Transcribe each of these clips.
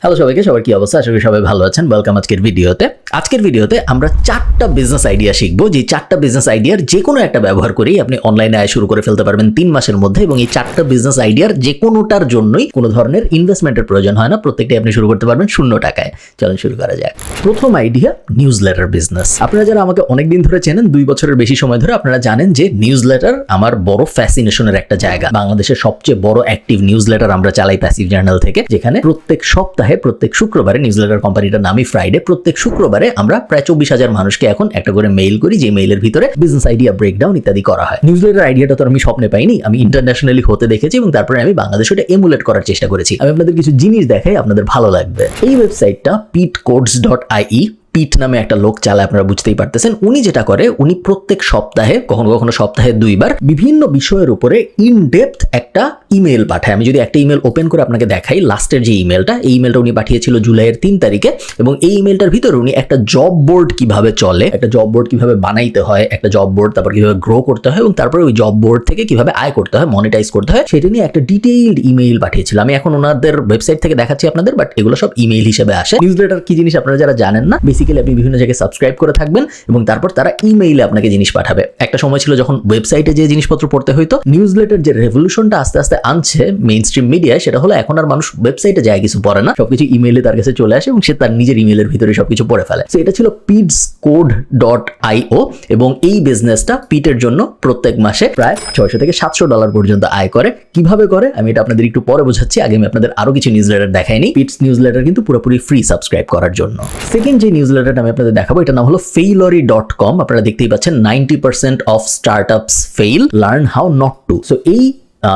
Hello সবাইকে, সবার কি অবস্থা? আশা করি সবাই ভালো আছেন। ওয়েলকাম আজকের ভিডিওতে আমরা 4টা বিজনেস আইডিয়া শিখবো, যে 4টা বিজনেস আইডিয়ার যে কোনো একটা ব্যবহার করেই আপনি অনলাইনে আয় শুরু করে ফেলতে পারবেন 3 মাসের মধ্যে। এবং এই 4টা বিজনেস আইডিয়ার যে কোনোটার জন্যই কোনো ধরনের ইনভেস্টমেন্টের প্রয়োজন হয় না, প্রত্যেকটাই আপনি শুরু করতে পারবেন 0 টাকায়। চলুন শুরু করা যাক। প্রথম আইডিয়া, নিউজ লেটার বিজনেস। আপনারা যারা আমাকে অনেকদিন ধরে চেনেন, 2 বছরের বেশি সময় ধরে, আপনারা জানেন যে নিউজ লেটার আমার বড় ফ্যাসিনেশনের একটা জায়গা। বাংলাদেশের সবচেয়ে বড় অ্যাক্টিভ নিউজ লেটার আমরা চালাই প্যাসিভ জার্নাল থেকে, যেখানে প্রত্যেক সপ্তাহে প্রত্যেক শুক্রবারে, নিউজ লেটার কোম্পানিটার নামই ফ্রাইডে, প্রত্যেক শুক্রবারে আমরা প্রায় 24,000 মানুষকে এখন একটা করে মেইল করি, যে মেইলের ভিতরে বিজনেস আইডিয়া ব্রেকডাউন ইত্যাদি করা হয়। নিউজ লেটার আইডিয়াটা তো আমি স্বপ্নে পাইনি, আমি ইন্টারন্যাশনালি হতে দেখেছি এবং তারপরে আমি বাংলাদেশে ওটা এমুলেট করার চেষ্টা করেছি। আমি আপনাদের কিছু জিনিস দেখাই, আপনাদের ভালো লাগবে। এই ওয়েবসাইটটা pitcodes.ie, পিট নামে একটা লোক চালায়, আপনারা বুঝতেই পারতেছেন। উনি যেটা করে, উনি প্রত্যেক সপ্তাহে, কখনো কখনো সপ্তাহে 2 বার বিভিন্ন বিষয়ের উপরে ইন ডেপথ একটা ইমেল পাঠায়। আমি যদি একটা ইমেল ওপেন করে আপনাকে দেখাই, লাস্টের যে ইমেলটা, এই ইমেলটা উনি পাঠিয়েছিল জুলাইয়ের 3 তারিখে। এবং এই ইমেলটার ভিতরে উনি একটা জব বোর্ড কিভাবে চলে, একটা জব বোর্ড কিভাবে বানাইতে হয়, একটা জব বোর্ড তারপর কিভাবে গ্রো করতে হয়, এবং তারপরে ওই জব বোর্ড থেকে কিভাবে আয় করতে হয়, মনিটাইজ করতে হয়, সেটা নিয়ে একটা ডিটেইলড ইমেল পাঠিয়েছিল। আমি এখন ওনাদের ওয়েবসাইট থেকে দেখাচ্ছি আপনাদের, বাট এগুলো সব ইমেল হিসেবে আসে। নিউজ লেটার কি জিনিস আপনারা যারা জানেন না, বেসিক্যালি আপনি বিভিন্ন জায়গায় সাবস্ক্রাইব করে থাকবেন এবং তারপর তারা ইমেইলে আপনাকে জিনিস পাঠাবে। একটা সময় ছিল যখন ওয়েবসাইটে যে জিনিসপত্র পড়তে হইতো। নিউজ লেটার যে রেভলিউশনটা আস্তে আস্তে আনছে মেইনস্ট্রিম মিডিয়ায়, সেটা হলো এখন আর মানুষ ওয়েবসাইটে যায় কিছু পড়ে না, সবকিছু ইমেইলে তার কাছে চলে আসে এবং সে তার নিজের ইমেইলের ভিতরে সবকিছু পড়ে ফেলে। তো এটা ছিল pidscode.io এবং এই বিজনেসটা পিটের জন্য প্রত্যেক মাসে প্রায় $600 থেকে $700 পর্যন্ত আয় করে। কিভাবে করে আমি এটা আপনাদের একটু পরে বোঝাচ্ছি, আগে আমি আপনাদের আরো কিছু নিউজ লেটার দেখাইনি। পিটস নিউজ লেটার কিন্তু পুরোপুরি ফ্রি সাবস্ক্রাইব করার জন্য। সেকেন্ড যে নিউজ লেটারটা আমি আপনাদের দেখাবো, এটার নাম হলো Failory.com। আপনারা দেখতেই পাচ্ছেন 90% of startups fail, learn how not to. So এই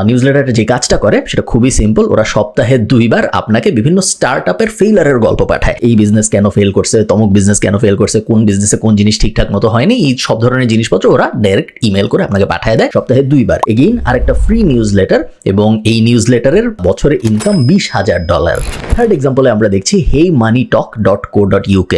নিউজ লেটারটা যে কাজটা করে সেটা খুবই সিম্পল। ওরা সপ্তাহে 2 বার আপনাকে বিভিন্ন স্টার্টআপের ফেইলারের গল্প পাঠায়। এই বিজনেস কেন ফেল করছে, তমুক বিজনেস কেন ফেল করছে, কোন বিজনেসে কোন জিনিস ঠিকঠাক মতো হয়নি, এই সব ধরনের জিনিসপত্র ওরা ডাইরেক্ট ইমেল করে আপনাকে পাঠায় দেয় সপ্তাহে 2 বার। এগেইন আরেকটা ফ্রি নিউজ লেটার, এবং এই নিউজ লেটারের বছরে ইনকাম $20,000। থার্ড এক্সাম্পলে আমরা দেখছি heymoneytalk.co.uk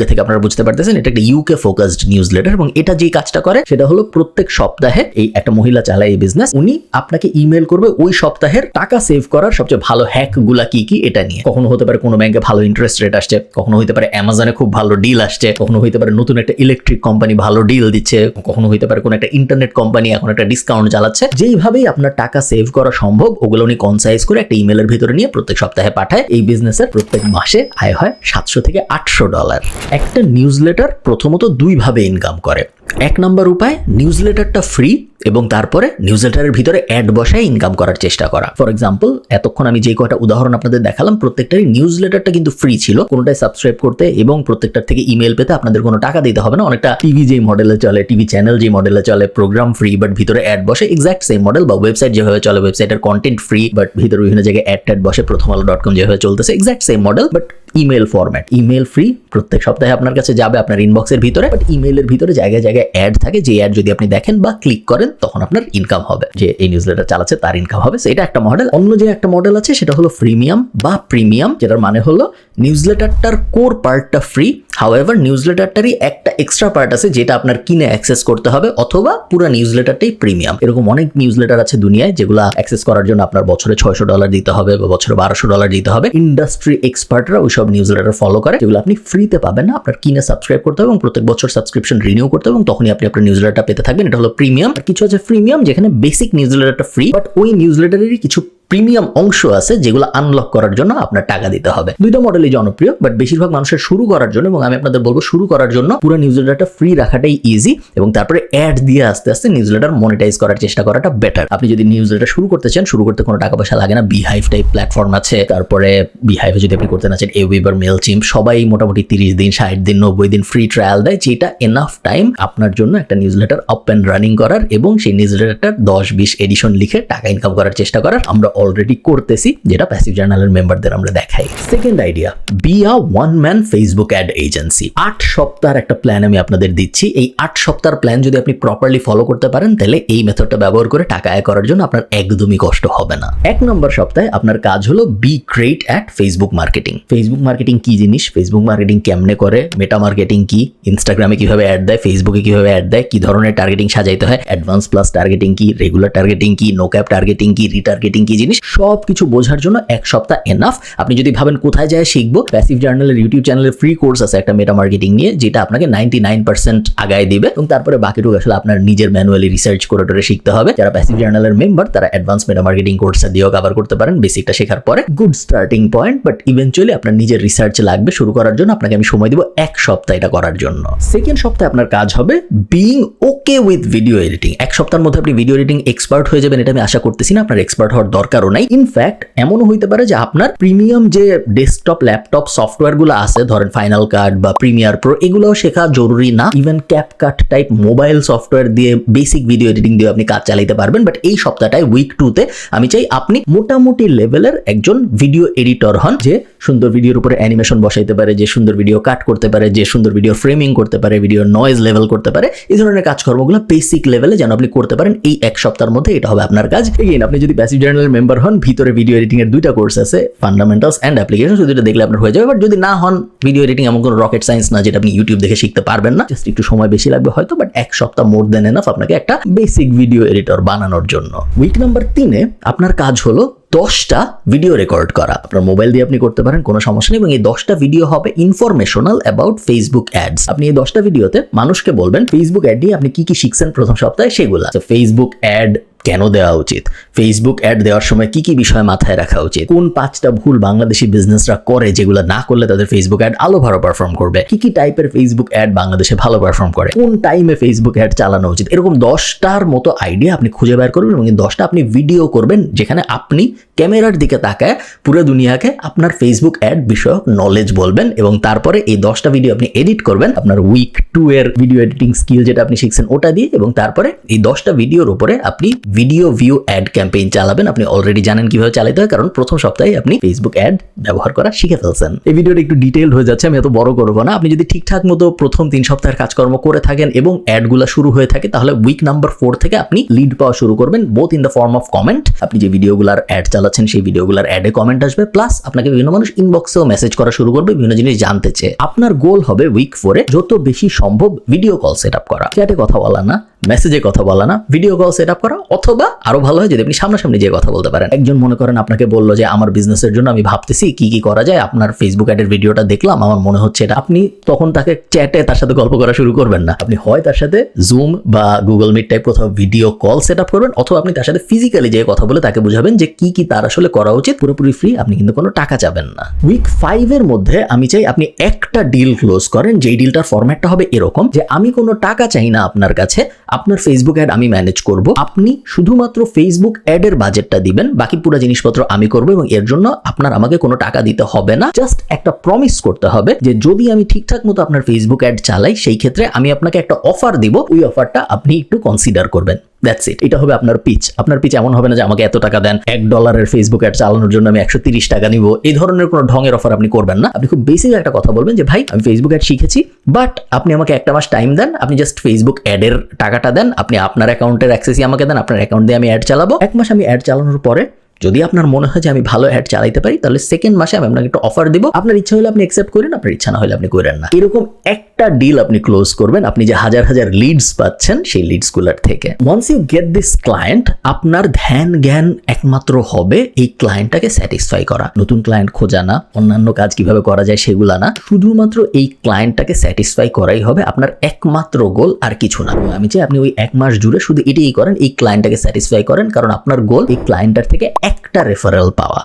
থেকে। আপনারা বুঝতে পারতেছেন এটা একটা ইউকে ফোকাসড নিউজ লেটার, এবং এটা যে কাজটা করে সেটা হলো প্রত্যেক সপ্তাহে এই একটা মহিলা চালায় এই বিজনেস, উনি আপনাকে ইমেল করবে ওই সপ্তাহের টাকা সেভ করার সবচেয়ে ভালো হ্যাক গুলা কি কি এটা নিয়ে। কখনো হতে পারে কোনো ব্যাংকে ভালো ইন্টারেস্ট রেট আসছে, কখনো হতে পারে অ্যামাজনে খুব ভালো ডিল আসছে, কখনো হতে পারে নতুন একটা ইলেকট্রিক কোম্পানি ভালো ডিল দিচ্ছে, কখনো হতে পারে কোনো একটা ইন্টারনেট কোম্পানি এখন একটা ডিসকাউন্ট চালাচ্ছে। যেইভাবেই আপনার টাকা সেভ করা সম্ভব ওগুলো উনি কনসাইজ করে একটা ইমেলের ভিতরে নিয়ে প্রত্যেক সপ্তাহে পাঠায়। এই বিজনেসের প্রত্যেক মাসে আয় হয় $700 থেকে $800। একটা নিউজ লেটার প্রথমত 2 ভাবে ইনকাম করে। 1 নম্বর উপায়, নিউজ লেটারটা ফ্রি এবং তারপরে নিউজ লেটারের ভিতরে অ্যাড বসায় ইনকাম করার চেষ্টা করা। ফর এক্সাম্পল, এতক্ষণ আমি যে কয়টা উদাহরণ আপনাদের দেখালাম, প্রত্যেকটারই নিউজ লেটারটা কিন্তু ফ্রি ছিল, কোনোটাই সাবস্ক্রাইব করতে এবং প্রত্যেকটার থেকে ইমেল পেতে আপনাদের কোনো টাকা দিতে হবে না। অনেকটা টিভি যেই মডেলে চলে, টিভি চ্যানেল যে মডেলে চলে, প্রোগ্রাম ফ্রি বাট ভিতরে অ্যাড বসে, এক্সাক্ট সেম মডেল। বা ওয়েবসাইট যেভাবে চলে, ওয়েবসাইটের কন্টেন্ট ফ্রি বাট ভিতরে বিভিন্ন জায়গায় অ্যাড বসে, প্রথমআলো.com যেভাবে চলতেছে, exact same model but email format. Email free, প্রত্যেক সপ্তাহে আপনার কাছে যাবে আপনার ইনবক্সের ভিতরে, বাট ইমেলের ভিতরে জায়গায় জায়গায় অ্যাড থাকে, যে অ্যাড যদি আপনি দেখেন বা ক্লিক করেন তখন আপনার ইনকাম হবে, যে এই নিউজ লেটার চালাচ্ছে তার ইনকাম হবে। এটা একটা মডেল। অন্য যে একটা মডেল আছে সেটা হলো ফ্রিমিয়াম বা প্রিমিয়াম, যেটার মানে হলো নিউজ লেটারটার কোর পার্টটা ফ্রি, হাউএভার নিউজ লেটারটারই একটা এক্সট্রা পার্ট আছে যেটা আপনার কিনে অ্যাক্সেস করতে হবে, অথবা পুরো নিউজ লেটারটাই প্রিমিয়াম। এরকম অনেক নিউজ লেটার আছে দুনিয়ায় যেগুলো অ্যাক্সেস করার জন্য আপনার বছরে $600 দিতে হবে বা বছরে $1200 দিতে হবে। ইন্ডাস্ট্রি এক্সপার্টরা ওইসব নিউজ লেটার ফলো করে, যেগুলো আপনি ফ্রিতে পাবেন না, আপনার কিনে সাবস্ক্রাইব করতে হবে এবং প্রত্যেক বছর সাবস্ক্রিপশন রিনিউ করতে হবে এবং তখনই আপনি আপনার নিউজ লেটারটা পেতে থাকবেন। এটা হলো প্রিমিয়াম। আর কিছু আছে ফ্রিমিয়াম, যেখানে বেসিক নিউজ লেটারটা ফ্রি, বাট ওই নিউজ লেটারেরই কিছু প্রিমিয়াম অংশ আছে যেগুলো আনলক করার জন্য আপনার টাকা দিতে হবে। 2টা মডেলই জনপ্রিয়, বাট বেশিরভাগ মানুষের শুরু করার জন্য, এবং আমি আপনাদের বলবো শুরু করার জন্য পুরো নিউজ লেটারটা ফ্রি রাখাটাই ইজি, এবং তারপরে অ্যাড দিয়ে আস্তে আস্তে নিউজ লেটার মনিটাইজ করার চেষ্টা করাটা বেটার। আপনি যদি নিউজ লেটার শুরু করতে চান, শুরু করতে কোনো টাকা পয়সা লাগে না। বিহাইভ টাইপ প্ল্যাটফর্ম আছে, তারপরে বিহাইভে যদি আপনি করতে না চান, এওয়েবার, মেলচিম্প, সবাই মোটামুটি 30 দিন, 60 দিন, 90 দিন ফ্রি ট্রায়াল দেয়, যেটা এনাফ টাইম আপনার জন্য একটা news letter up and running করার এবং সেই নিউজ লেটারটার 10-20 এডিশন লিখে টাকা ইনকাম করার চেষ্টা করার। আমরা অলরেডি করতে, যেটা প্যাসিভ জার্নালের মেম্বারদের আমরা দেখাই। Second idea, be a one man Facebook ad agency. 8 সপ্তাহের একটা প্ল্যান আমি আপনাদের দিচ্ছি। এই 8 সপ্তাহের প্ল্যান যদি আপনি প্রপারলি ফলো করতে পারেন, তাহলে এই মেথডটা ব্যবহার করে টাকা আয় করার জন্য আপনার একদমই কষ্ট হবে না। 1 নম্বর সপ্তাহে আপনার কাজ হলো be great at Facebook marketing. Facebook marketing কি জিনিস, ফেসবুক মার্কেটিং কেমনে করে, মেটা মার্কেটিং কি, ইনস্টাগ্রামে কিভাবে অ্যাড দেয়, ফেসবুকে কিভাবে অ্যাড দেয়, কি ধরনের টার্গেটিং সাজাইতে হয়, অ্যাডভান্স প্লাস টার্গেটিং কি, রেগুলার টার্গেটিং কি, নো ক্যাপ টার্গেটিং কি, রিটার্গেটিং কি, জিনিস সবকিছু বোঝার জন্য এক সপ্তাহ এনাফ। আপনি যদি ভাবেন কোথায় যায় শিখবো, প্যাসিভ জার্নালের ইউটিউব চ্যানেলে ফ্রি কোর্স আছে একটা মেটা মার্কেটিং নিয়ে, যেটা আপনাকে 99% আগায় দিবে এবং তারপরে বাকিটুকু আসলে আপনার নিজের ম্যানুয়ালি রিসার্চ করে শিখতে হবে। যারা প্যাসিভ জার্নালের মেম্বার তারা অ্যাডভান্স মেটা মার্কেটিং কোর্সটা দিয়েও কভার করতে পারেন। বেসিকটা শেখার পরে good starting point, but eventually আপনার নিজের রিসার্চ লাগবে শুরু করার জন্য। আপনাকে আমি সময় দিব এক সপ্তাহ এটা করার জন্য। সেকেন্ড সপ্তাহে আপনার কাজ হবে being okay with video editing. এক সপ্তাহের মধ্যে আপনি ভিডিও এডিটিং এক্সপার্ট হয়ে যাবেন এটা আমি আশা করতেছি না, আপনার এক্সপার্ট হওয়ার দরকারও নাই। ইনফ্যাক্ট এমনও হইতে পারে যে আপনার প্রিমিয়াম যে ডেস্কটপ ল্যাপটপ সফটওয়্যারগুলো আছে, ধরেন ফাইনাল কাট বা প্রিমিয়ার প্রো, এগুলোও শেখা জরুরি না। Even CapCut type mobile software দিয়ে বেসিক ভিডিও এডিটিং দিয়ে আপনি কাজ চালাতে পারবেন। বাট এই সপ্তাহটায় উইক 2তে আমি চাই আপনি মোটামুটি লেভেলের একজন ভিডিও এডিটর হন, যে সুন্দর ভিডিওর উপরে অ্যানিমেশন বসাইতে পারে, যে সুন্দর ভিডিও কাট করতে পারে, যে সুন্দর ভিডিও ফ্রেমিং করতে পারে, ভিডিও নয়েজ লেভেল করতে পারে। এই ধরনের কাজকর্মগুলো বেসিক লেভেলে যেন আপনি করতে পারেন এই এক সপ্তাহের মধ্যে, এটা হবে আপনার কাজ। এগেইন আপনি যদি প্যাসিভ জার্নালের মেম্বার হন, ভিতরে ভিডিও এডিটিং এর 2টা কোর্স আছে, ফান্ডামেন্টালস এন্ড অ্যাপ্লিকেশন, দুটো দেখলে আপনার হয়ে যাবে। বাট যদি না হন, ভিডিও এডিটিং এমন কোনো রকেট সায়েন্স না যেটা আপনি ইউটিউব দেখে শিখতে পারবেন না, জাস্ট একটু সময় বেশি লাগবে হয়তো, বাট এক সপ্তাহ মোর দেন এনাফ আপনাকে একটা বেসিক ভিডিও এডিটর বানানোর জন্য। উইক নাম্বার 3-এ আপনার কাজ হলো 10টা ভিডিও রেকর্ড করা। আপনার মোবাইল দিয়ে আপনি করতে পারেন, কোনো সমস্যা নেই। এবং এই 10টা ভিডিও হবে ইনফরমেশনাল অ্যাবাউট ফেসবুক অ্যাডস। আপনি এই 10টা ভিডিওতে মানুষকে বলবেন ফেসবুক অ্যাড নিয়ে আপনি কি কি শিখছেন প্রথম সপ্তাহে সেগুলা। ফেসবুক অ্যাড কেন দেওয়া উচিত, ফেসবুক অ্যাড দেওয়ার সময় কি কি বিষয় মাথায় রাখা উচিত, কোন 5টা ভুল বাংলাদেশি বিজনেসরা করে যেগুলো না করলে তাদের ফেসবুক অ্যাড আলো ভালো পারফর্ম করবে, কি কি টাইপের ফেসবুক অ্যাড বাংলাদেশে ভালো পারফর্ম করে, কোন টাইমে ফেসবুক অ্যাড চালানো উচিত, এরকম 10টার মতো আইডিয়া আপনি খুঁজে বের করবেন এবং 10টা আপনি ভিডিও করবেন যেখানে আপনি ক্যামেরার দিকে তাকায় পুরো দুনিয়াকে আপনার ফেসবুক অ্যাড বিষয়ক নলেজ বলবেন। এবং তারপরে এই 10টা ভিডিও আপনি এডিট করবেন আপনার উইক 2 এর ভিডিও এডিটিং স্কিল যেটা আপনি শিখছেন ওটা দিয়ে। এবং তারপরে এই 10টা ভিডিওর উপরে আপনি ভিডিও ভিউ অ্যাড ক্যাম্পেইন চালাবেন। আপনি অলরেডি জানেন কিভাবে চালাতে হয়, কারণ প্রথম সপ্তাহে আপনি ফেসবুক অ্যাড ব্যবহার করা শিখে ফেলছেন। এই ভিডিওটা একটু ডিটেইলড হয়ে যাচ্ছে, আমি এত বড় করবো না। আপনি যদি ঠিকঠাক মতো প্রথম 3 সপ্তাহের কাজকর্ম করে থাকেন এবং অ্যাডগুলো শুরু হয়ে থাকে, তাহলে উইক নাম্বার 4 থেকে আপনি লিড পাওয়া শুরু করবেন, both in the form of comment. আপনি যে ভিডিওগুলোর অ্যাড চালাচ্ছেন সেই ভিডিওগুলোর অ্যাডে কমেন্ট আসবে, প্লাস আপনাকে বিভিন্ন মানুষ ইনবক্সেও মেসেজ করা শুরু করবে বিভিন্ন জিনিস জানতে চেয়ে। আপনার গোল হবে উইক 4-এ যত বেশি সম্ভব ভিডিও কল সেট আপ করা, চ্যাটে কথা বলা না, মেসেজে কথা বলা না, ভিডিও কল সেট আপ করা। অথবা আরো ভালো হয় যদি আপনি সামনাসামনি যে কথা বলতে পারেন। একজন মনে করেন আপনাকে বললো যে আমার বিজনেসের জন্য আমি ভাবতেছি কি কি করা যায়, আপনার ফেসবুক অ্যাডের ভিডিওটা দেখলাম, আমার মনে হচ্ছে এটা, আপনি তখন তাকে চ্যাটে তার সাথে গল্প করা শুরু করবেন না। আপনি হয় তার সাথে জুম বা গুগল মিট টাইপ কোথাও ভিডিও কল সেট আপ করবেন, অথবা আপনি তার সাথে ফিজিক্যালি যে কথা বলে তাকে বুঝাবেন যে কি কি তার আসলে করা উচিত। পুরোপুরি ফ্রি, আপনি কিন্তু কোনো টাকা চাবেন না। উইক 5-এর মধ্যে আমি চাই আপনি একটা ডিল ক্লোজ করেন, যেই ডিলটার ফরম্যাটটা হবে এরকম যে আমি কোনো টাকা চাই না আপনার কাছে, আপনার ফেসবুক অ্যাড আমি ম্যানেজ করব, আপনি শুধুমাত্র ফেসবুক অ্যাডের বাজেটটা দিবেন, বাকি পুরো জিনিসপত্র আমি করব এবং এর জন্য আপনার আমাকে কোনো টাকা দিতে হবে না। জাস্ট একটা প্রমিস করতে হবে যে যদি আমি ঠিকঠাক মতো আপনার ফেসবুক অ্যাড চালাই সেই ক্ষেত্রে আমি আপনাকে একটা অফার দিব, ওই অফারটা আপনি একটু কনসিডার করবেন। That's it. এটা হবে আপনার পিচ। আপনার পিচ এমন হবে না যে আমাকে এত টাকা দেন, $1 ফেসবুক অ্যাড চালানোর জন্য আমি 130 টাকা নিব, এই ধরনের কোনো ঢঙের অফার আপনি করবেন না। আপনি খুব বেসিক একটা কথা বলবেন যে ভাই আমি ফেসবুক অ্যাড শিখেছি, বাট আপনি আমাকে 1 মাস টাইম দেন, আপনি জাস্ট ফেসবুক অ্যাডের টাকাটা দেন, আপনি আপনার অ্যাকাউন্টের অ্যাক্সেসই আমাকে দেন, আপনার অ্যাকাউন্ট দিয়ে আমি অ্যাড চালাবো। 1 মাস আমি অ্যাড চালানোর পরে যদি আপনার মনে হয় যে আমি ভালো অ্যাড চালাইতে পারি, তাহলে সেকেন্ড মাসে আমি আপনাকে একটা অফার দিব। আপনার ইচ্ছা হলে আপনি অ্যাকসেপ্ট করেন, আপনার ইচ্ছা না হলে আপনি করেন না। এরকম একটা ডিল আপনি ক্লোজ করবেন আপনি যে হাজার হাজার লিডস পাচ্ছেন সেই লিডসগুলোর থেকে। Once you get this client, আপনার ধ্যান জ্ঞান একমাত্র হবে এই ক্লায়েন্টটাকে স্যাটিসফাই করা। নতুন ক্লায়েন্ট খোঁজা না, অন্যান্য কাজ কিভাবে করা যায় সেগুলা না, শুধুমাত্র এই ক্লায়েন্টটাকে স্যাটিসফাই করাই হবে আপনার একমাত্র গোল, আর কিছু না। আমি চাই আপনি ওই 1 মাস জুড়ে শুধু এটাই করেন, এই ক্লায়েন্টটাকে স্যাটিসফাই করেন, কারণ আপনার গোল এই ক্লায়েন্টটার থেকে একটা রেফারেল পাওয়া।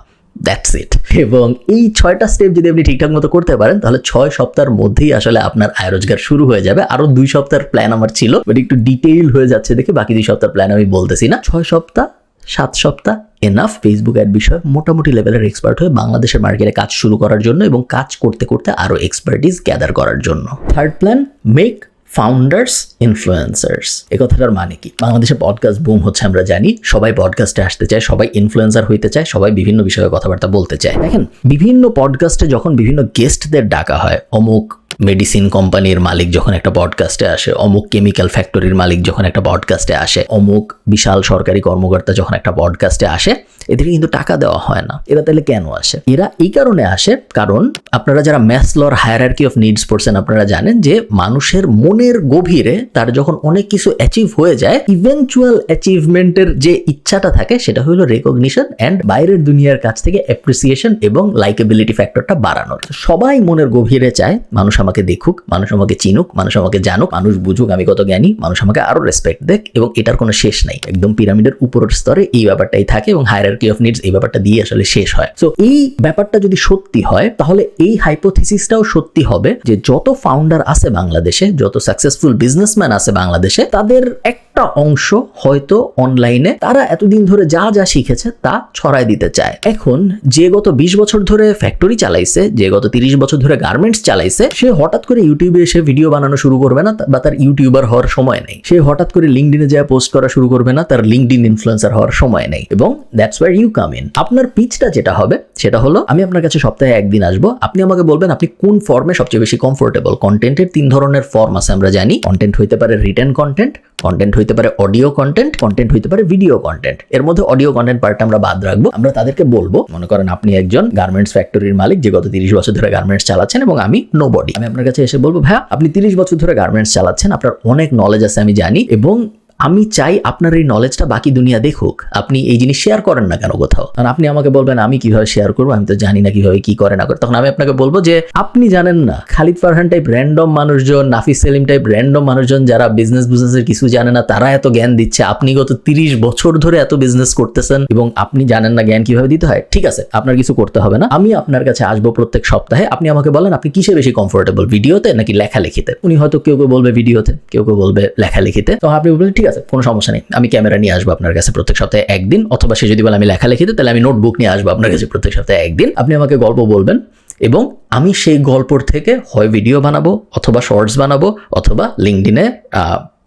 That's it. এবং এই 6টা স্টেপ যদি আপনি ঠিকঠাক মতো করতে পারেন, তাহলে 6 সপ্তাহের মধ্যেই আসলে আপনার আয় রোজগার শুরু হয়ে যাবে। আরো 2 সপ্তাহের প্ল্যান আমার ছিল, বাট একটু ডিটেইল হয়ে যাচ্ছে দেখে বাকি 2 সপ্তাহের প্ল্যান আমি বলতেছি না। 6 সপ্তাহ 7 সপ্তাহ এনাফ ফেসবুক অ্যাড বিষয়ে মোটামুটি লেভেলের এক্সপার্ট হয়ে বাংলাদেশের মার্কেটে কাজ শুরু করার জন্য এবং কাজ করতে করতে আরো এক্সপার্টিস গ্যাদার করার জন্য। Third plan, make founders influencers. এই কথাটার মানে কি? বাংলাদেশে পডকাস্ট বুম হচ্ছে আমরা জানি, সবাই পডকাস্টে আসতে চায়, সবাই ইনফ্লুয়েন্সার হইতে চায়, সবাই বিভিন্ন বিষয়ে কথাবার্তা বলতে চায়। দেখেন, বিভিন্ন পডকাস্টে যখন বিভিন্ন গেস্টদের ডাকা হয়, অমুক মেডিসিন কোম্পানির মালিক যখন একটা পডকাস্টে আসে, অমুক কেমিক্যাল ফ্যাক্টরির মালিক যখন একটা পডকাস্টে আসে, অমুক বিশাল সরকারি কর্মকর্তা যখন একটা পডকাস্টে আসে, এদেরকে কিন্তু টাকা দেওয়া হয় না। এরা তাহলে কেন আসে? এরা এই কারণে আসে কারণ আপনারা যারা ম্যাসলোর হায়ারার্কি অফ নিডস পড়ছেন আপনারা জানেন যে মানুষের মনের গভীরে তার যখন অনেক কিছু অ্যাচিভ হয়ে যায়, ইভেনচুয়াল অ্যাচিভমেন্টের যে ইচ্ছাটা থাকে সেটা হলো রেকগনিশন অ্যান্ড বাইরের দুনিয়ার কাছ থেকে অ্যাপ্রিসিয়েশন এবং লাইকেবিলিটি ফ্যাক্টরটা বাড়ানোর। সবাই মনের গভীরে চায় মানুষ আমাকে দেখুক, মানুষ আমাকে চিনুক, মানুষ আমাকে জানুক, মানুষ বুঝুক আমি কত জ্ঞানী, মানুষ আমাকে আরো রেসপেক্ট দেখ, এবং এটার কোনো শেষ নাই। একদম পিরামিডের উপরের স্তরে এই ব্যাপারটাই থাকে এবং হায়ারার্কি অফ নিডস এই ব্যাপারটা দিয়ে আসলে শেষ হয়। সো এই ব্যাপারটা যদি সত্যি হয় তাহলে এই হাইপোথিসিসটাও সত্যি হবে যে যত ফাউন্ডার আছে বাংলাদেশে, যত সাকসেসফুল বিজনেসম্যান আছে বাংলাদেশে, তাদের একটা অংশ হয়তো অনলাইনে তারা এতদিন ধরে যা যা শিখেছে তা ছড়াই দিতে চায়। এখন যে গত 20 বছর ধরে ফ্যাক্টরি চালাইছে, যে গত 30 বছর ধরে গার্মেন্টস চালাইছে, সে হঠাৎ করে ইউটিউবে এসে ভিডিও বানানো শুরু করবে না, বা তার ইউটিউবার হওয়ার সময় নেই। সে হঠাৎ করে লিঙ্কডিনে যায় পোস্ট করা শুরু করবে না, তার লিঙ্কডিন ইনফ্লুয়েন্সার হওয়ার সময় নেই। এবং that's where you come in. আপনার পিচটা যেটা হবে সেটা হলো, আমি আপনার কাছে সপ্তাহে একদিন আসবো, আপনি আমাকে বলবেন আপনি কোন ফর্মে সবচেয়ে বেশি কমফোর্টেবল। কন্টেন্টের 3 ধরনের ফর্ম আছে আমরা জানি। কন্টেন্ট হইতে পারে রিটেন কন্টেন্ট, কন্টেন্ট হইতে পারে অডিও কন্টেন্ট, কন্টেন্ট হইতে পারে ভিডিও কন্টেন্ট। এর মধ্যে অডিও কন্টেন্ট পার্টটা আমরা বাদ রাখবো। আমরা তাদেরকে বলবো, মনে করেন আপনি একজন গার্মেন্টস ফ্যাক্টরির মালিক যে গত 30 বছর ধরে গার্মেন্টস চালাচ্ছেন এবং আমি নোবডি। আমি আপনার কাছে এসে বলবো, ভাইয়া আপনি 30 বছর ধরে গার্মেন্টস চালাচ্ছেন, আপনার অনেক নলেজ আছে আমি জানি, এবং আমি চাই আপনার এই নলেজটা বাকি দুনিয়া দেখুক। আপনি এই জিনিস শেয়ার করেন না কেন কোথাও? কারণ আপনি আমাকে বলবেন আমি কিভাবে শেয়ার করবো, আমি তো জানি না কিভাবে কি করে না করে। তখন আমি আপনাকে বলবো যে আপনি জানেন না, খালিদ ফারহান টাইপ র্যান্ডম মানুষজন, নাফিস সেলিম টাইপ র্যান্ডম মানুষজন যারা বিজনেসের কিছু জানে না, তারা এত জ্ঞান দিচ্ছে। আপনি গত 30 বছর ধরে এত বিজনেস করতেছেন এবং আপনি জানেন না জ্ঞান কিভাবে দিতে হয়। ঠিক আছে, আপনার কিছু করতে হবে না, আমি আপনার কাছে আসবো প্রত্যেক সপ্তাহে। আপনি আমাকে বলেন আপনি কিসে বেশি কমফোর্টেবল, ভিডিওতে নাকি লেখালেখিতে? উনি হয়তো কেউ কেউ বলবে ভিডিওতে, কেউ কেউ বলবে লেখালেখিতে। তো আপনি বলবেন ঠিক আছে, কোনো সমস্যা নেই, আমি ক্যামেরা নিয়ে আসবো আপনার কাছে প্রত্যেক সপ্তাহে একদিন। অথবা সে যদি বলে আমি লেখালেখিতে, তাহলে আমি নোটবুক নিয়ে আসবো আপনার কাছে প্রত্যেক সপ্তাহে একদিন। আপনি আমাকে গল্প বলবেন এবং আমি সেই গল্পর থেকে হয় ভিডিও বানাবো, অথবা শর্টস বানাবো, অথবা লিঙ্কডিনে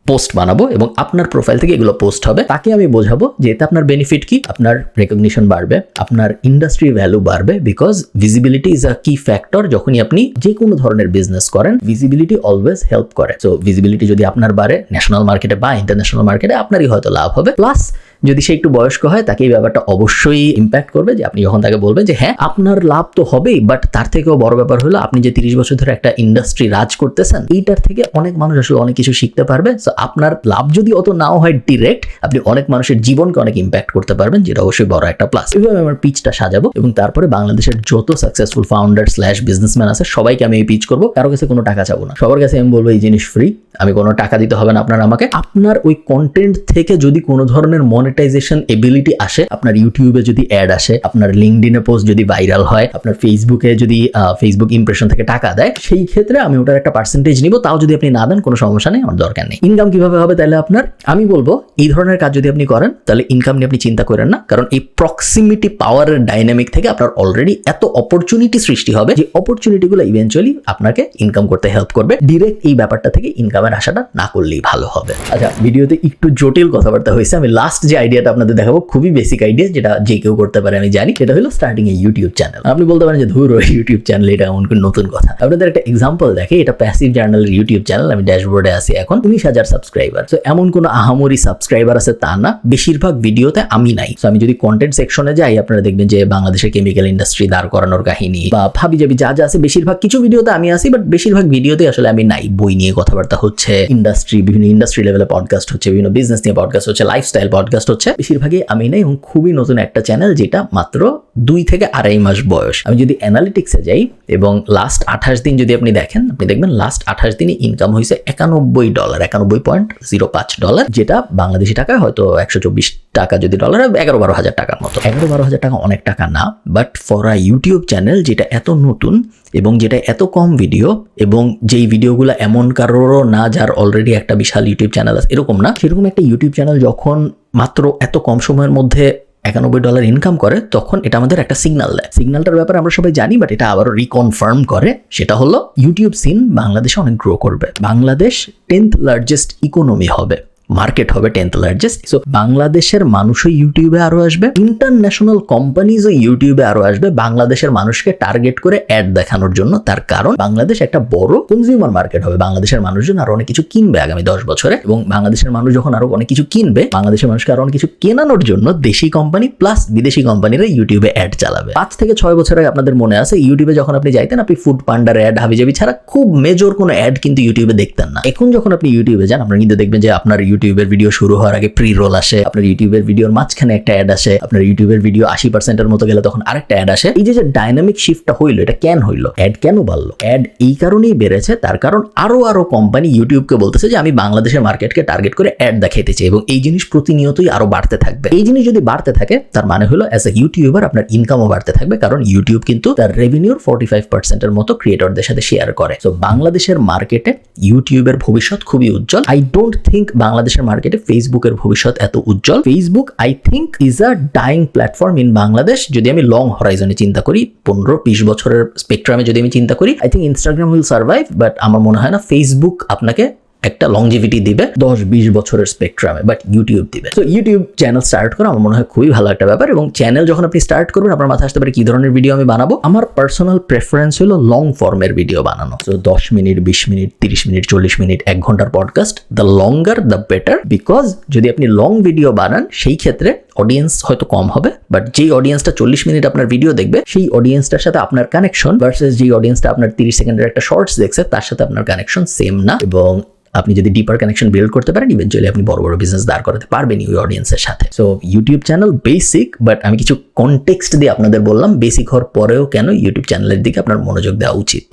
পোস্ট বানাবো এবং আপনার প্রোফাইল থেকে এগুলো পোস্ট হবে। তাকে আমি বোঝাবো যে এতে আপনার বেনিফিট কি, আপনার রেকগনিশন বাড়বে, আপনার ইন্ডাস্ট্রি ভ্যালু বাড়বে, বিকজ ভিজিবিলিটি ইজ আ কি ফ্যাক্টর। যখনই আপনি যে কোনো ধরনের বিজনেস করেন, ভিজিবিলিটি অলওয়েজ হেল্প করে। সো ভিজিবিলিটি যদি আপনার বাড়ে ন্যাশনাল মার্কেটে বা ইন্টারন্যাশনাল মার্কেটে, আপনারই হয়তো লাভ হবে। প্লাস যদি সে একটু বয়স্ক হয়, তাকে এই ব্যাপারটা অবশ্যই ইম্প্যাক্ট করবে যে আপনি যখন তাকে বলবেন যে হ্যাঁ আপনার লাভ তো হবেই, বাট তার থেকেও বড় ব্যাপার হলো আপনি যে 30 বছর ধরে একটা ইন্ডাস্ট্রি রাজ করতেছেন, এইটার থেকে অনেক মানুষ আসলে অনেক কিছু শিখতে পারবে। সো আপনার লাভ যদি অত নাও হয় ডিরেক্ট, আপনি অনেক মানুষের জীবনকে অনেক ইম্প্যাক্ট করতে পারবেন, যেটা অবশ্যই বড় একটা প্লাস। এইভাবে আমার পিচটা সাজাবো এবং তারপরে বাংলাদেশের যত সাকসেসফুল ফাউন্ডার স্ল্যাশ বিজনেসম্যান আছে সবাইকে আমি এই পিচ করবো। কারো কাছে কোনো টাকা চাবো না, সবার কাছে আমি বলবো এই জিনিস ফ্রি, আমি কোনো টাকা দিতে হবে না আপনার আমাকে। আপনার ওই কন্টেন্ট থেকে যদি কোনো ধরনের মনিটাইজেশন এবিলিটি আসে, আপনার ইউটিউবে যদি অ্যাড আসে, আপনার লিঙ্কডিনে পোস্ট যদি ভাইরাল হয়, আপনার ফেসবুকে যদি ফেসবুক ইমপ্রেশন থেকে টাকা দেয়, সেই ক্ষেত্রে আমি ওটার একটা পার্সেন্টেজ নিব। তাও যদি আপনি না দেন কোনো সমস্যা নেই, আমার দরকার নেই। ইনকাম কিভাবে হবে তাহলে আপনার? আমি বলবো এই ধরনের কাজ যদি আপনি করেন তাহলে ইনকাম নিয়ে আপনি চিন্তা করেন না, কারণ এই প্রক্সিমিটি পাওয়ারের ডাইনামিক থেকে আপনার অলরেডি এত অপরচুনিটি সৃষ্টি হবে যে অপরচুনিটিগুলো ইভেন্চুয়ালি আপনাকে ইনকাম করতে হেল্প করবে। ডিরেক্ট এই ব্যাপারটা থেকে ইনকামের আশাটা না করলেই ভালো হবে। আচ্ছা, ভিডিওতে একটু জটিল কথাবার্তা হয়েছে। আমি লাস্ট যে আইডিয়াটা আপনাদের দেখাবো খুবই বেসিক আইডিয়া, যেটা যে কেউ করতে পারে আমি জানি, সেটা হলো স্টার্টিং এ ইউটিউব চ্যানেল। আপনি বলতে পারেন যে ধুর ইউটিউব চ্যানেল, এটা এমন কোন নতুন কথা। আপনাদের একটা এক্সাম্পল দেখে, এটা প্যাসিভ জার্নালের ইউটিউব চ্যানেল। আমি ড্যাশবোর্ডে আছি এখন, 19,000 সাবস্ক্রাইবার। তো এমন কোনো আহামরি সাবস্ক্রাইবার আছে তা না, বেশিরভাগ ভিডিওতে আমি নাই। তো আমি যদি কন্টেন্ট সেকশনে যাই, আপনারা দেখবেন যে বাংলাদেশের কেমিক্যাল ইন্ডাস্ট্রি দাঁড় করানোর কাহিনী বা ভাবি যাবি যা যা আছে, বেশিরভাগ কিছু ভিডিওতে আমি আছি, বাট বেশিরভাগ ভিডিওতে আসলে আমি নাই। বই নিয়ে কথাবার্তা হচ্ছে, ইন্ডাস্ট্রি, বিভিন্ন ইন্ডাস্ট্রি লেভেলে পডকাস্ট হচ্ছে, বিভিন্ন বিজনেস নিয়ে পডকাস্ট হচ্ছে, লাইফস্টাইল পডকাস্ট হচ্ছে, বেশিরভাগই আমি নাই। এবং খুবই নতুন একটা চ্যানেল, যেটা মাত্র 2 থেকে 2.5 মাস বয়স। আমি যদি অ্যানালিটিক্সে যাই এবং লাস্ট 28 দিন যদি আপনি দেখেন, আপনি দেখবেন লাস্ট 28 দিনে ইনকাম হয়েছে $91, $91.05, যেটা বাংলাদেশি টাকায় হয়তো 124 টাকা, যদি ডলার 11-12 হাজার টাকার মতো। 11-12 হাজার টাকা অনেক টাকা না, but for a YouTube channel যেটা এত নতুন এবং যেটা এত কম ভিডিও, এবং যেই ভিডিওগুলো এমন কারোরও না যার অলরেডি একটা বিশাল ইউটিউব চ্যানেল আছে, এরকম না, সেরকম একটা ইউটিউব চ্যানেল যখন মাত্র এত কম সময়ের মধ্যে $91 ইনকাম করে, তখন এটা আমাদের একটা সিগন্যাল দেয়। সিগন্যালটার ব্যাপারে আমরা সবাই জানি, বাট এটা আবারও রিকনফার্ম করে। সেটা হলো ইউটিউব সিন বাংলাদেশে অনেক গ্রো করবে। বাংলাদেশ 10th লার্জেস্ট ইকোনমি হবে মার্কেট হবে 10th লার্জেস্ট। সো বাংলাদেশের মানুষও ইউটিউবে আরো আসবে, ইন্টারন্যাশনাল কোম্পানিজও ইউটিউবে আরো আসবে বাংলাদেশের মানুষকে টার্গেট করে অ্যাড দেখানোর জন্য। তার কারণ বাংলাদেশ একটা বড় কনজিউমার মার্কেট হবে, বাংলাদেশের মানুষজন আরো অনেক কিছু কিনবে আগামী 10 বছরে, এবং বাংলাদেশের মানুষ যখন আরো অনেক কিছু কিনবে, বাংলাদেশের মানুষকে আরো অনেক কিছু কেনানোর জন্য দেশি কোম্পানি প্লাস বিদেশি কোম্পানিরা ইউটিউবে অ্যাড চালাবে। 5 থেকে 6 বছর আগে আপনাদের মনে আছে ইউটিউবে যখন আপনি যাইতেন, আপনি ফুড পান্ডার অ্যাড, হাবিজাবি ছাড়া খুব মেজর কোনো অ্যাড কিন্তু ইউটিউবে দেখতেন না। এখন যখন আপনি ইউটিউবে যান, আপনারা কিন্তু দেখবেন যে আপনার ইউটিউবের ভিডিও শুরু হওয়ার আগে প্রি রোল আসে, আপনার ইউটিউবের ভিডিওর মাঝখানে একটা অ্যাড আসে, আপনার ইউটিউবের ভিডিও 80%-এর মতো গেলে তখন আরেকটা অ্যাড আসে। এই যে ডাইনামিক শিফটটা হইলো, এটা কেন হইলো? অ্যাড কেন বাড়লো? অ্যাড এই কারণেই বেড়েছে, তার কারণ আরো কোম্পানি ইউটিউবকে বলতেছে যে আমি বাংলাদেশের মার্কেটকে টার্গেট করে অ্যাড দেখাইতে চাই, এবং এই জিনিস প্রতিনিয়তই আরো বাড়তে থাকবে। এই জিনিস যদি বাড়তে থাকে তার মানে হলো অ্যাজ এ ইউটিউবার আপনার ইনকামও বাড়তে থাকবে, কারণ ইউটিউব কিন্তু তার রেভিনিউর 45%-এর মতো ক্রিয়েটরদের সাথে শেয়ার করে। সো বাংলাদেশের মার্কেটে ইউটিউবের ভবিষ্যৎ খুবই উজ্জ্বল। আই ডোন্ট থিঙ্ক বাংলাদেশের মার্কেটে ফেসবুকের ভবিষ্যৎ এত উজ্জ্বল। Facebook I think is a dying platform in Bangladesh. যদি আমি লং হরাইজনে চিন্তা করি, 15-20 বছরের স্পেকট্রামে যদি আমি চিন্তা করি, I think Instagram will survive, but আমার মনে হয় না ফেসবুক আপনাকে একটা লংজিভিটি দিবে 10-20 বছরের স্পেকট্রামে, বাট ইউটিউব দিবে। তো ইউটিউব চ্যানেল স্টার্ট করা আমার মনে হয় খুবই ভালো একটা ব্যাপার, এবং চ্যানেল যখন আপনি স্টার্ট করবেন আপনার মাথায় আসতে পারে কি ধরনের ভিডিও আমি বানাবো। আমার পার্সোনাল প্রেফারেন্স হলো লং ফর্মের ভিডিও বানানো। তো 10 মিনিট, 20 মিনিট, 30 মিনিট, 40 মিনিট, 1 ঘন্টার podcast, the longer the better. Because যদি আপনি লং ভিডিও বানান সেই ক্ষেত্রে অডিয়েন্স হয়তো কম হবে, বাট যেই অডিয়েন্সটা 40 মিনিট আপনার ভিডিও দেখবে সেই অডিয়েন্সটার সাথে আপনার কানেকশন ভার্সেস যেই অডিয়েন্সটা আপনার 30 সেকেন্ডের একটা শর্টস দেখছে তার সাথে আপনার কানেকশন সেম না। এবং আপনি যদি ডিপার কানেকশন বিল্ড করতে পারেন, ইভেন্চুয়ালি আপনি বড় বড় বিজনেস দাঁড় করাতে পারবেন ওই অডিয়েন্সের সাথে। So YouTube channel basic, but আমি কিছু কনটেক্সট দিয়ে আপনাদের বললাম বেসিক হওয়ার পরেও কেন ইউটিউব চ্যানেলের দিকে আপনার মনোযোগ দেওয়া উচিত।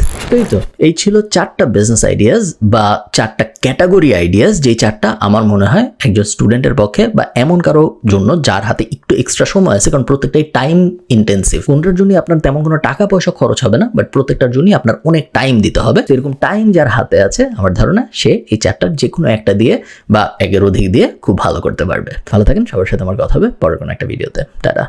এই ছিল 4টা বিজনেস আইডিয়াস বা 4টা ক্যাটাগরি আইডিয়াস, যেই 4টা আমার মনে হয় একজন স্টুডেন্টের পক্ষে বা এমন কারো জন্য যার হাতে একটু এক্সট্রা সময় আছে, কারণ প্রত্যেকটাই টাইম ইন্টেন্সিভ। কোনটার জন্য আপনার তেমন কোনো টাকা পয়সা খরচ হবে না, বাট প্রত্যেকটার জন্যই আপনার অনেক টাইম দিতে হবে। এরকম টাইম যার হাতে আছে, আমার ধারণা সে এই 4টার যে কোনো একটা দিয়ে বা 1-এর অধিক দিয়ে খুব ভালো করতে পারবে। ভালো থাকেন, সবার সাথে আমার কথা হবে পরের কোনো একটা ভিডিওতে। টাটা।